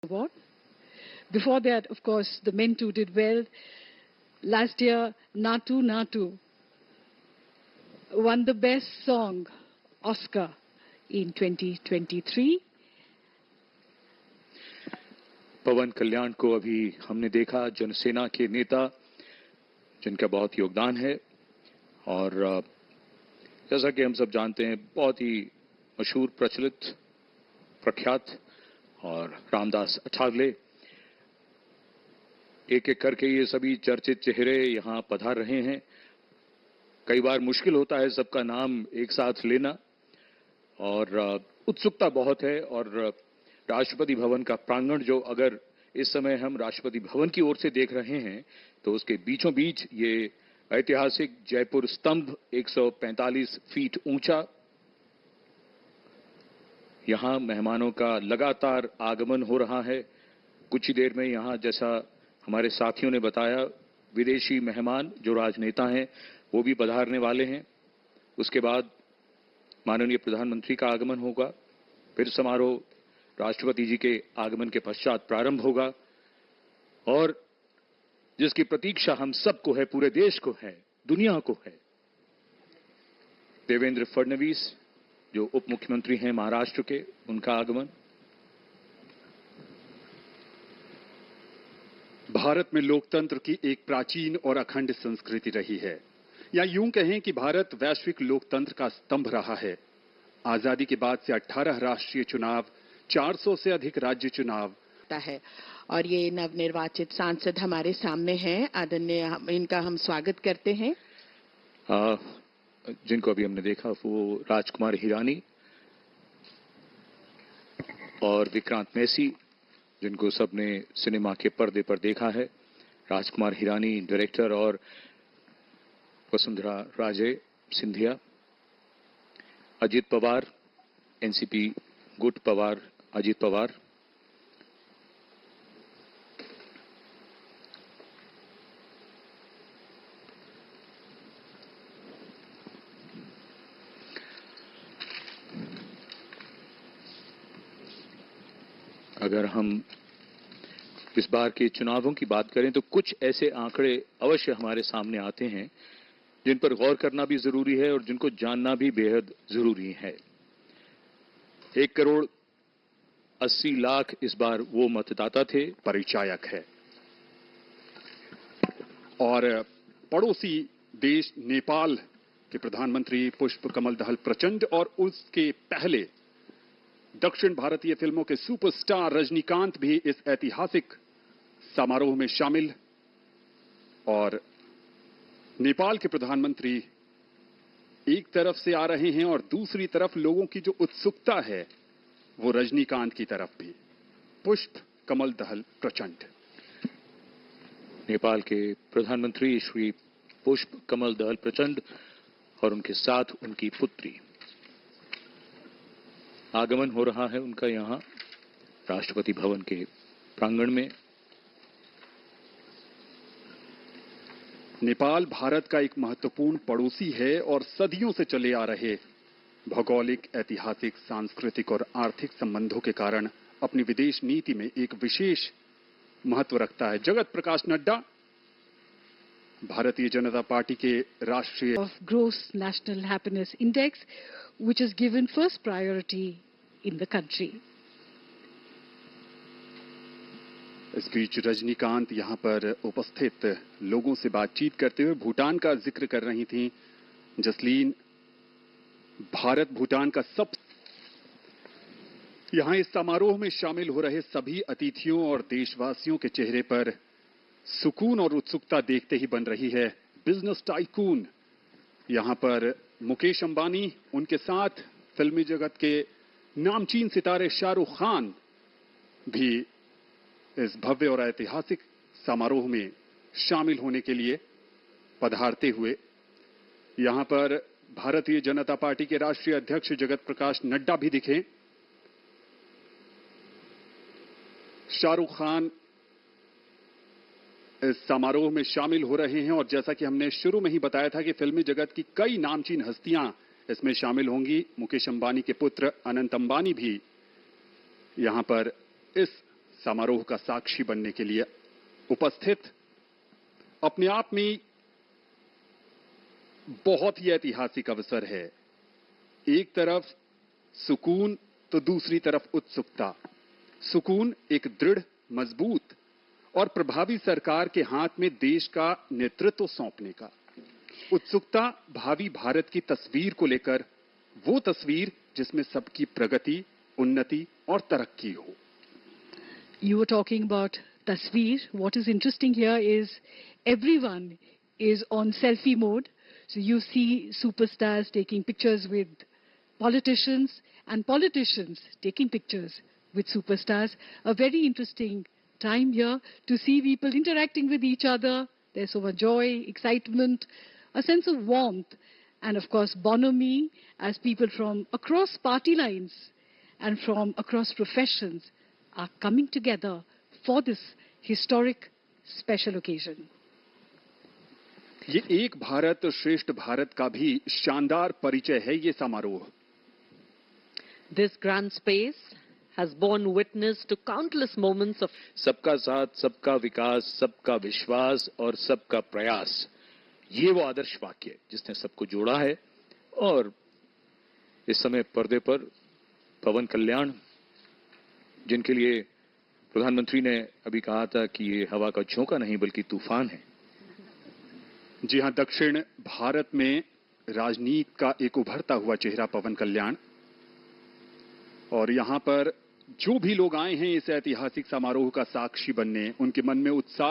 award. Before that, of course, the men too did well. Last year, Natu Natu won the Best Song Oscar in 2023. पवन कल्याण को अभी हमने देखा, जनसेना के नेता जिनका बहुत योगदान है और जैसा कि हम सब जानते हैं बहुत ही मशहूर, प्रचलित, प्रख्यात और रामदास अठावले। एक एक करके ये सभी चर्चित चेहरे यहां पधार रहे हैं। कई बार मुश्किल होता है सबका नाम एक साथ लेना और उत्सुकता बहुत है। और राष्ट्रपति भवन का प्रांगण जो अगर इस समय हम राष्ट्रपति भवन की ओर से देख रहे हैं तो उसके बीचों बीच ये ऐतिहासिक जयपुर स्तंभ 145 फीट ऊंचा, यहां मेहमानों का लगातार आगमन हो रहा है। कुछ ही देर में यहां, जैसा हमारे साथियों ने बताया, विदेशी मेहमान जो राजनेता हैं वो भी पधारने वाले हैं। उसके बाद माननीय प्रधानमंत्री का आगमन होगा, फिर समारोह राष्ट्रपति जी के आगमन के पश्चात प्रारंभ होगा और जिसकी प्रतीक्षा हम सबको है, पूरे देश को है, दुनिया को है, देवेंद्र फडणवीस जो उप मुख्यमंत्री हैं महाराष्ट्र के, उनका आगमन। भारत में लोकतंत्र की एक प्राचीन और अखंड संस्कृति रही है, या यूं कहें कि भारत वैश्विक लोकतंत्र का स्तंभ रहा है। आजादी के बाद से 18 राष्ट्रीय चुनाव, 400 से अधिक राज्य चुनाव है और ये नवनिर्वाचित सांसद हमारे सामने हैं। आदरणीय, इनका हम स्वागत करते हैं। जिनको अभी हमने देखा वो राजकुमार हिरानी और विक्रांत मैसी, जिनको सबने सिनेमा के पर्दे पर देखा है। राजकुमार हिरानी डायरेक्टर और वसुंधरा राजे सिंधिया। अजित पवार, एनसीपी गुट पवार, अजित पवार। अगर हम इस बार के चुनावों की बात करें तो कुछ ऐसे आंकड़े अवश्य हमारे सामने आते हैं जिन पर गौर करना भी जरूरी है और जिनको जानना भी बेहद जरूरी है। 1 करोड़ 80 लाख इस बार वो मतदाता थे, परिचायक है। और पड़ोसी देश नेपाल के प्रधानमंत्री पुष्प कमल दहल प्रचंड और उसके पहले दक्षिण भारतीय फिल्मों के सुपरस्टार रजनीकांत भी इस ऐतिहासिक समारोह में शामिल। और नेपाल के प्रधानमंत्री एक तरफ से आ रहे हैं और दूसरी तरफ लोगों की जो उत्सुकता है वो रजनीकांत की तरफ भी। पुष्प कमल दहल प्रचंड। नेपाल के प्रधानमंत्री श्री पुष्प कमल दहल प्रचंड और उनके साथ उनकी पुत्री, आगमन हो रहा है उनका यहां राष्ट्रपति भवन के प्रांगण में। नेपाल भारत का एक महत्वपूर्ण पड़ोसी है और सदियों से चले आ रहे भौगोलिक, ऐतिहासिक, सांस्कृतिक और आर्थिक संबंधों के कारण अपनी विदेश नीति में एक विशेष महत्व रखता है। जगत प्रकाश नड्डा, भारतीय जनता पार्टी के राष्ट्रीय Gross National Happiness Index, which is given first priority in the country. इस बीच रजनीकांत यहां पर उपस्थित लोगों से बातचीत करते हुए भूटान का जिक्र कर रही थीं। जसलीन, भारत भूटान का यहां इस समारोह में शामिल हो रहे सभी अतिथियों और देशवासियों के चेहरे पर सुकून और उत्सुकता देखते ही बन रही है। बिजनेस टाइकून यहां पर मुकेश अंबानी, उनके साथ फिल्मी जगत के नामचीन सितारे शाहरुख खान भी इस भव्य और ऐतिहासिक समारोह में शामिल होने के लिए पधारते हुए यहां पर भारतीय जनता पार्टी के राष्ट्रीय अध्यक्ष जगत प्रकाश नड्डा भी दिखे। शाहरुख खान इस समारोह में शामिल हो रहे हैं और जैसा कि हमने शुरू में ही बताया था कि फिल्मी जगत की कई नामचीन हस्तियां इसमें शामिल होंगी। मुकेश अंबानी के पुत्र अनंत अंबानी भी यहां पर इस समारोह का साक्षी बनने के लिए उपस्थित। अपने आप में बहुत ही ऐतिहासिक अवसर है। एक तरफ सुकून तो दूसरी तरफ उत्सुकता। सुकून एक दृढ़, मजबूत और प्रभावी सरकार के हाथ में देश का नेतृत्व सौंपने का। उत्सुकता भावी भारत की तस्वीर को लेकर, वो तस्वीर जिसमें सबकी प्रगति, उन्नति और तरक्की हो। You were talking about tasveer. What is interesting here is everyone is on selfie mode. So you see superstars taking pictures with politicians and politicians taking pictures with superstars. A very interesting time here to see people interacting with each other. There's so much joy, excitement, a sense of warmth, and of course bonhomie as people from across party lines and from across professions are coming together for this historic special occasion. ये एक भारत श्रेष्ठ भारत का भी शानदार परिचय है ये समारोह। This grand space has borne witness to countless moments of सबका साथ, सबका विकास, सबका विश्वास और सबका प्रयास, ये वो आदर्श वाक्य है जिसने सबको जोड़ा है। और इस समय पर्दे पर पवन कल्याण, जिनके लिए प्रधानमंत्री ने अभी कहा था कि ये हवा का झोंका नहीं बल्कि तूफान है। जी हां, दक्षिण भारत में राजनीति का एक उभरता हुआ चेहरा पवन कल्याण। और यहां पर जो भी लोग आए हैं इस ऐतिहासिक समारोह का साक्षी बनने, उनके मन में उत्साह